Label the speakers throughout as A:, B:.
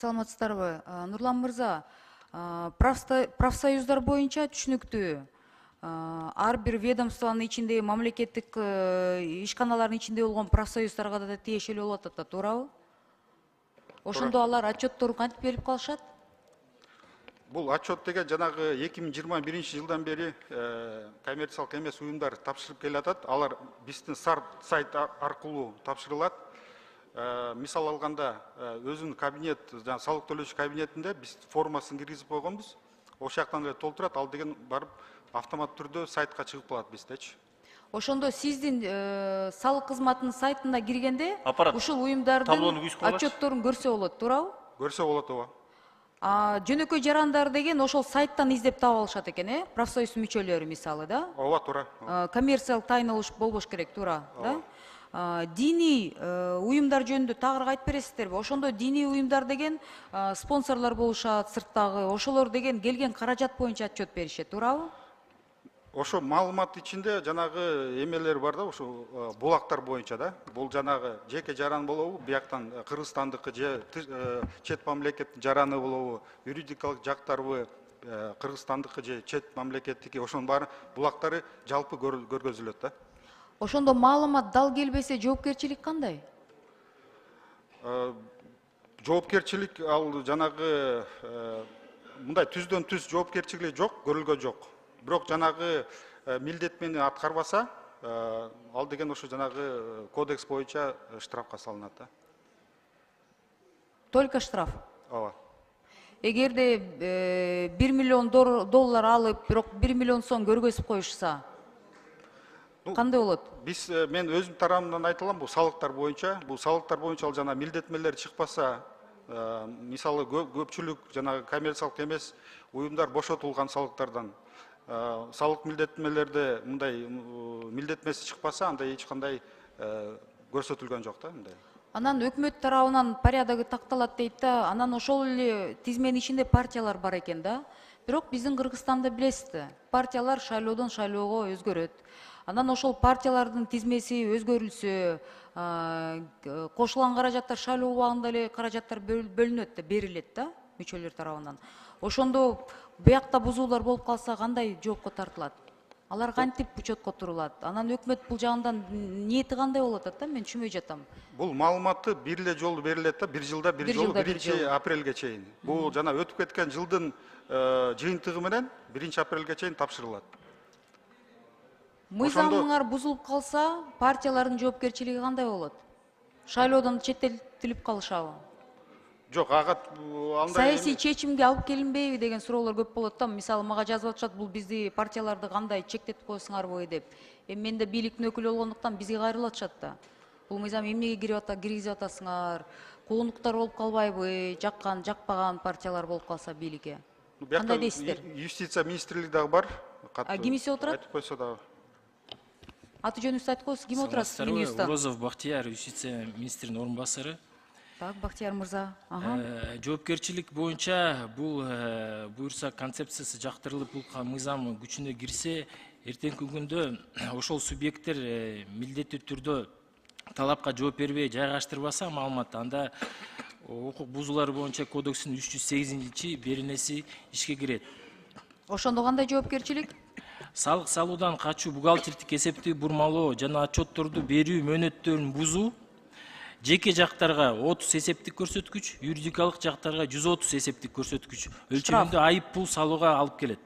A: Саламатсыздарбы? Нурлан мырза, профсоюздар боюнча түшүнүктүү. Ар бир ведомствонун ичинде, мамлекеттик ишканалардын ичинде болгон профсоюздарга да тиешелүү болуп атат, туурабы? Ошондо алар отчетторун кантип берип калышат?
B: Бул отчет деген жанагы 2021 жылдан бери коммерциялык эмес уюмдар тапшырып келатат. Алар биздин сайт аркылуу тапшырылат. Мисал алганда, өзүнүн кабинет, салык төлөөчү кабинетинде биз формасын киргизип койгонбуз. Ошол жактан эле толтурат, ал деген барып автомат түрдө сайтка чыгып калат биздечи.
A: Ошондо сиздин салык кызматынын сайтына киргенде,
C: Аппарат
A: ушул уюмдардын
C: таблону күйүп коелачы.
A: отчетторун көрсө болот, туурабы?
B: Көрсө болот, ооба.
A: Жөнөкөй жарандар деген ошол сайттан издеп таап алышат экен, профсоюз мүчөлөрү мисалы, да?
B: Ооба, туура.
A: Коммерциялык тайна болбош керек, туура, да? Диний уюмдар жөнүндө тагыраак айтып бересиздерби? Ошондо диний уюмдар деген спонсорлор болушат, сырттагы, ошолор деген келген каражат боюнча отчет беришет, туурабы?
B: Ошо маалымат ичинде жанагы эмелер бар да, ошо булактар боюнча да. Бул жанагы жеке жаран болобу, бияктан Кыргызстандыкы же чет мамлекеттин жараны болобу, юридикалык жактарбы, Кыргызстандыкы же чет мамлекеттики, ошонун баары булактары жалпы көргөзүлөт да.
A: Ошондо маалымат дал келбесе жоопкерчилик кандай?
B: Жоопкерчилик ал жанагы мындай түздөн түз жоопкерчилиги жок, көрүлгөн жок. Бирок жанагы милдет менен аткарбаса, ал деген ошо жанагы кодекс боюнча штрафка салынат да.
A: Только штраф.
B: Ооба.
A: Эгерде 1 миллион доллар алып, бирок 1 миллион сом көргөзүп коюшса, кандай болот?
B: Мен өзүм тарабымдан айта алам, бул салыктар боюнча ал жана милдеттенмелер чыкпаса, мисалы көпчүлүк жанагы коммерциялык эмес уюмдар бошотулган салыктардан салык милдеттенмелерде мындай милдеттенмеси чыкпаса, андай эч кандай көрсөтүлгөн жок да, мындай.
A: Анан өкмөт тарабынан порядогу такталат дейт да, анан ошол эле тизменин ичинде партиялар бар экен да. Бирок биздин Кыргызстанда билесизби, партиялар шайлоодон шайлоого өзгөрөт. Анан ошол партиялардын тизмеси өзгөрүлсө, кошулган каражаттар шайлоо убагында эле каражаттар бөлүнөт да, берилет да мүчөлөр тарабынан. Ошондо буякта бузуулар болуп калса кандай жоопко тартылат? Алар кантип учетко турулат? Анан өкмөт бул жагынан ниети кандай болуп атат да, мен түшүнбөй жатам.
B: Бул маалыматты бир эле жолу берилет да, бир жылда бир жолу 1 апрелге чейин. Бул жана өтүп кеткен жылдын жыйынтыгы менен 1 апрелге чейин тапшырылат.
A: Мыйзамыңар бузулуп калса, партиялардын жоопкерчилиги кандай болот? Шайлоодон четтетилип калышабы?
B: Жок, ага андай
A: Саясий чечимге алып келинбейби деген суроолор көп болот да. Мисалы, мага жазып атышат, бул бизди партияларды кандай чектетип коесуңарбы деп. Мен да бийликтин өкүлү болгондуктан бизге кайрылып атышат да. Бул мыйзам эмнеге киргизип атасыңар? Куугунтуктар болуп калбайбы? Жаккан, жакпаган партиялар болуп калса бийликке. Кандай дейсиздер?
B: Юстиция министрлиги дагы бар.
A: Ким исе отурат?
B: Айтып койсо дагы.
A: Аты жөнүңүздү айтып коесуз, ким отурат сиздин Минюстан?
C: Урозов Бахтияр, юстиция министринин орун басары.
A: Так, Бахтияр мырза.
C: Жоопкерчилик боюнча бул буюрса концепциясы жактырылып, бул мыйзам күчүнө кирсе, эртеңки күндө ошол субъекттер милдеттүү түрдө талапка жооп бербей жайгаштырбаса маалыматты, анда укук бузуулары боюнча кодекстин 308 беренеси ишке кирет.
A: Ошондо кандай жоопкерчилик?
C: Салык салуудан качуу, бухгалтердик эсепти бурмалоо жана отчетторду берүү мөөнөттөрүн бузуу жеке жактарга 30 эсептик көрсөткүч, юридикалык жактарга 130 эсептик көрсөткүч өлчөмүндө айып пул салууга алып келет.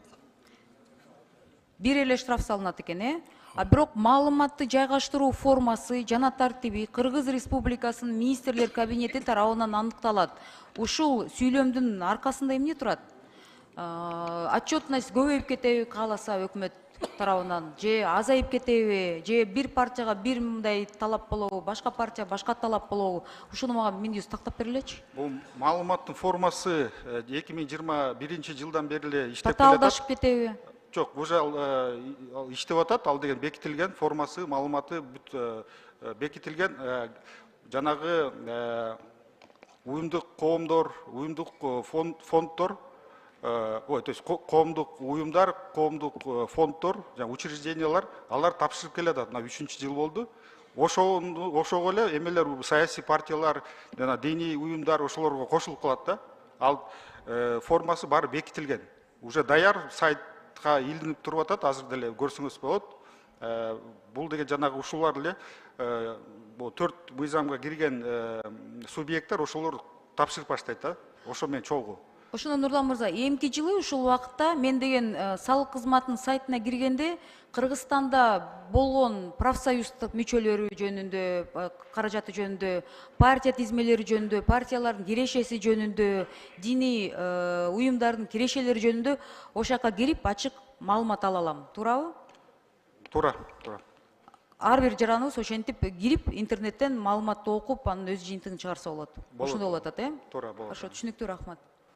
A: Бир эле штраф салынат экен, бирок маалыматты жайгаштыруу формасы жана тартиби Кыргыз Республикасынын министрлер кабинети тарабынан аныкталат. Ушул сүйлөмдүн аркасында эмне турат? Отчетность көбөйүп кетеби кааласа өкмөт тарабынан, же азайып кетеби, же бир партияга бир мындай талап болобу, башка партия башка талап болобу? Ушуну мага Минюст тактап берилечи.
B: Бул маалыматтын формасы 2021 жылдан бери эле иштеп келатат.
A: Татаалдашып кетеби?
B: Жок, бул иштеп атат, ал деген бекитилген формасы, маалыматы бүт бекитилген. Жанагы уюмдук коомдор, уюмдук фонддор, то есть коомдук уюмдар, коомдук фонддор, учреждениялар, алар тапшырып келатат. Мына 3-жыл болду. ошого эле эмелер саясий партиялар жана диний уюмдар ошолорго кошулуп калат да. Ал формасы баары бекитилген. Уже даяр сайтка илинип туруп атат, азыр деле көрсөңүз болот. Бул деген жанагы ушулар эле 4 мыйзамга кирген субъекттер ошолор тапшырып баштайт да. Ошо менен чогуу.
A: Ошондо Нурлан мырза, эмки жылы ушул убакытта мен деген салык кызматынын сайтына киргенде Кыргызстанда болгон профсоюздук мүчөлөрү жөнүндө, каражаты жөнүндө, партия тизмелери жөнүндө, партиялардын кирешеси жөнүндө, диний уюмдардын кирешелери жөнүндө ошол жака кирип ачык маалымат ала алам. Туурабы?
B: Туура.
A: Ар бир жараныбыз ошентип кирип интернеттен маалыматты окуп, анын өз жыйынтыгын чыгарса болот. Ошондой болуп атат,
B: Туура болот.
A: Ошо түшүнүктүү, рахмат.